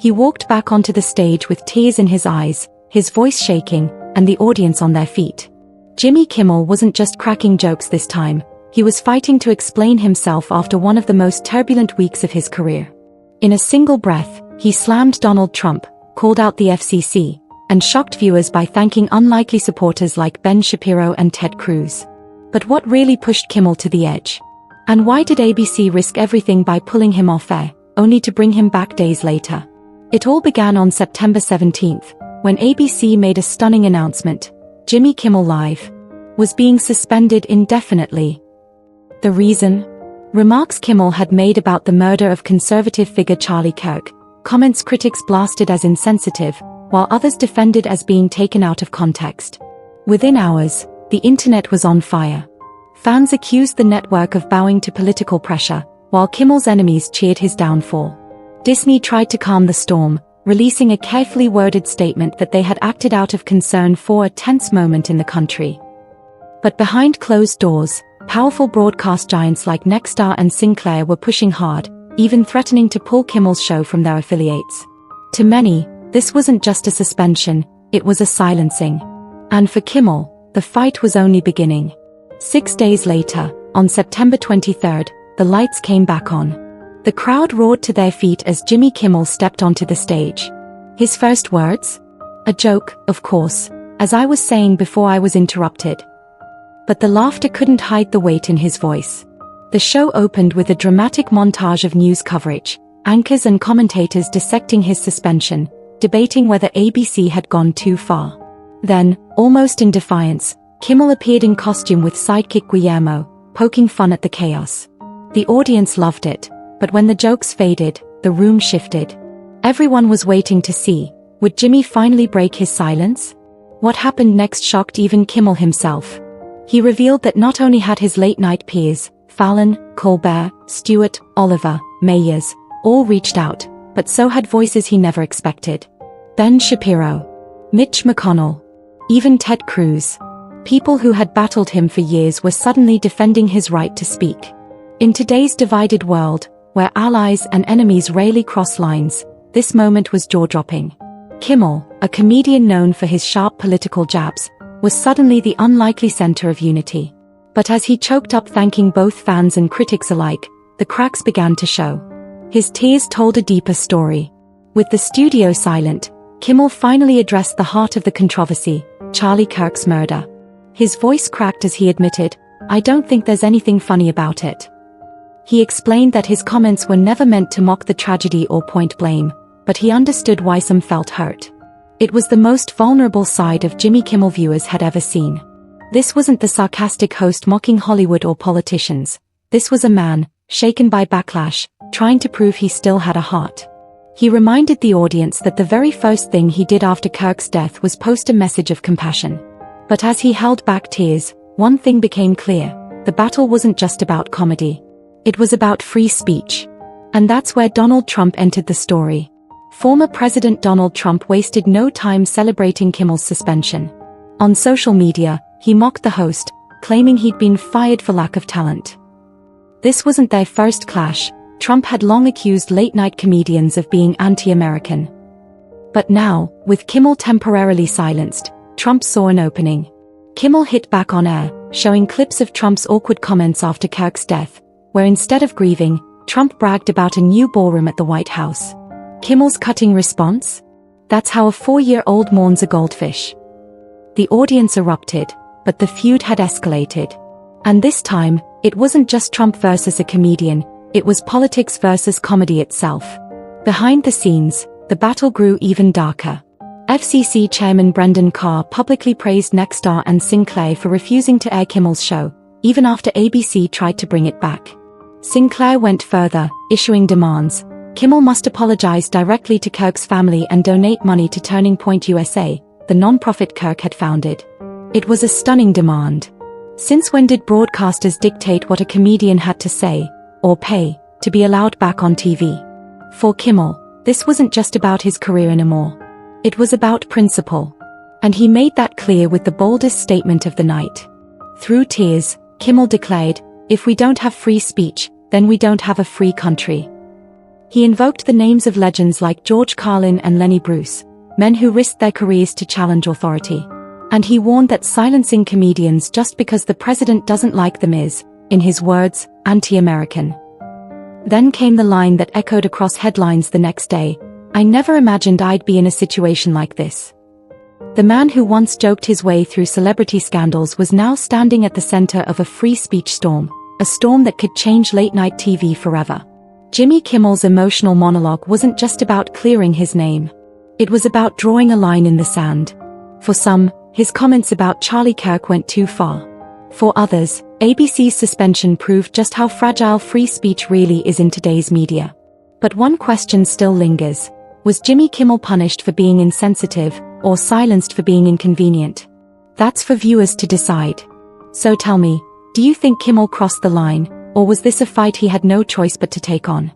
He walked back onto the stage with tears in his eyes, his voice shaking, and the audience on their feet. Jimmy Kimmel wasn't just cracking jokes this time, he was fighting to explain himself after one of the most turbulent weeks of his career. In a single breath, he slammed Donald Trump, called out the FCC, and shocked viewers by thanking unlikely supporters like Ben Shapiro and Ted Cruz. But what really pushed Kimmel to the edge? And why did ABC risk everything by pulling him off air, only to bring him back days later? It all began on September 17th, when ABC made a stunning announcement: Jimmy Kimmel Live was being suspended indefinitely. The reason? Remarks Kimmel had made about the murder of conservative figure Charlie Kirk, comments critics blasted as insensitive, while others defended as being taken out of context. Within hours, the internet was on fire. Fans accused the network of bowing to political pressure, while Kimmel's enemies cheered his downfall. Disney tried to calm the storm, releasing a carefully worded statement that they had acted out of concern for a tense moment in the country. But behind closed doors, powerful broadcast giants like Nexstar and Sinclair were pushing hard, even threatening to pull Kimmel's show from their affiliates. To many, this wasn't just a suspension, it was a silencing. And for Kimmel, the fight was only beginning. 6 days later, on September 23rd, the lights came back on. The crowd roared to their feet as Jimmy Kimmel stepped onto the stage. His first words? A joke, of course, as I was saying before I was interrupted. But the laughter couldn't hide the weight in his voice. The show opened with a dramatic montage of news coverage, anchors and commentators dissecting his suspension, debating whether ABC had gone too far. Then, almost in defiance, Kimmel appeared in costume with sidekick Guillermo, poking fun at the chaos. The audience loved it, but when the jokes faded, the room shifted. Everyone was waiting to see, would Jimmy finally break his silence? What happened next shocked even Kimmel himself. He revealed that not only had his late-night peers, Fallon, Colbert, Stewart, Oliver, Meyers, all reached out, but so had voices he never expected. Ben Shapiro, Mitch McConnell, even Ted Cruz. People who had battled him for years were suddenly defending his right to speak. In today's divided world, where allies and enemies rarely cross lines, this moment was jaw-dropping. Kimmel, a comedian known for his sharp political jabs, was suddenly the unlikely center of unity. But as he choked up thanking both fans and critics alike, the cracks began to show. His tears told a deeper story. With the studio silent, Kimmel finally addressed the heart of the controversy: Charlie Kirk's murder. His voice cracked as he admitted, "I don't think there's anything funny about it." He explained that his comments were never meant to mock the tragedy or point blame, but he understood why some felt hurt. It was the most vulnerable side of Jimmy Kimmel viewers had ever seen. This wasn't the sarcastic host mocking Hollywood or politicians. This was a man, shaken by backlash, trying to prove he still had a heart. He reminded the audience that the very first thing he did after Kirk's death was post a message of compassion. But as he held back tears, one thing became clear: the battle wasn't just about comedy. It was about free speech. And that's where Donald Trump entered the story. Former President Donald Trump wasted no time celebrating Kimmel's suspension. On social media, he mocked the host, claiming he'd been fired for lack of talent. This wasn't their first clash. Trump had long accused late-night comedians of being anti-American. But now, with Kimmel temporarily silenced, Trump saw an opening. Kimmel hit back on air, showing clips of Trump's awkward comments after Kirk's death, where instead of grieving, Trump bragged about a new ballroom at the White House. Kimmel's cutting response? That's how a 4-year-old mourns a goldfish. The audience erupted, but the feud had escalated. And this time, it wasn't just Trump versus a comedian, it was politics versus comedy itself. Behind the scenes, the battle grew even darker. FCC Chairman Brendan Carr publicly praised Nexstar and Sinclair for refusing to air Kimmel's show, even after ABC tried to bring it back. Sinclair went further, issuing demands. Kimmel must apologize directly to Kirk's family and donate money to Turning Point USA, the non-profit Kirk had founded. It was a stunning demand. Since when did broadcasters dictate what a comedian had to say, or pay, to be allowed back on TV? For Kimmel, this wasn't just about his career anymore. It was about principle. And he made that clear with the boldest statement of the night. Through tears, Kimmel declared, "If we don't have free speech, then we don't have a free country." He invoked the names of legends like George Carlin and Lenny Bruce, men who risked their careers to challenge authority. And he warned that silencing comedians just because the president doesn't like them is, in his words, anti-American. Then came the line that echoed across headlines the next day: "I never imagined I'd be in a situation like this." The man who once joked his way through celebrity scandals was now standing at the center of a free speech storm, a storm that could change late-night TV forever. Jimmy Kimmel's emotional monologue wasn't just about clearing his name. It was about drawing a line in the sand. For some, his comments about Charlie Kirk went too far. For others, ABC's suspension proved just how fragile free speech really is in today's media. But one question still lingers: was Jimmy Kimmel punished for being insensitive, or silenced for being inconvenient? That's for viewers to decide. So tell me, do you think Kimmel crossed the line, or was this a fight he had no choice but to take on?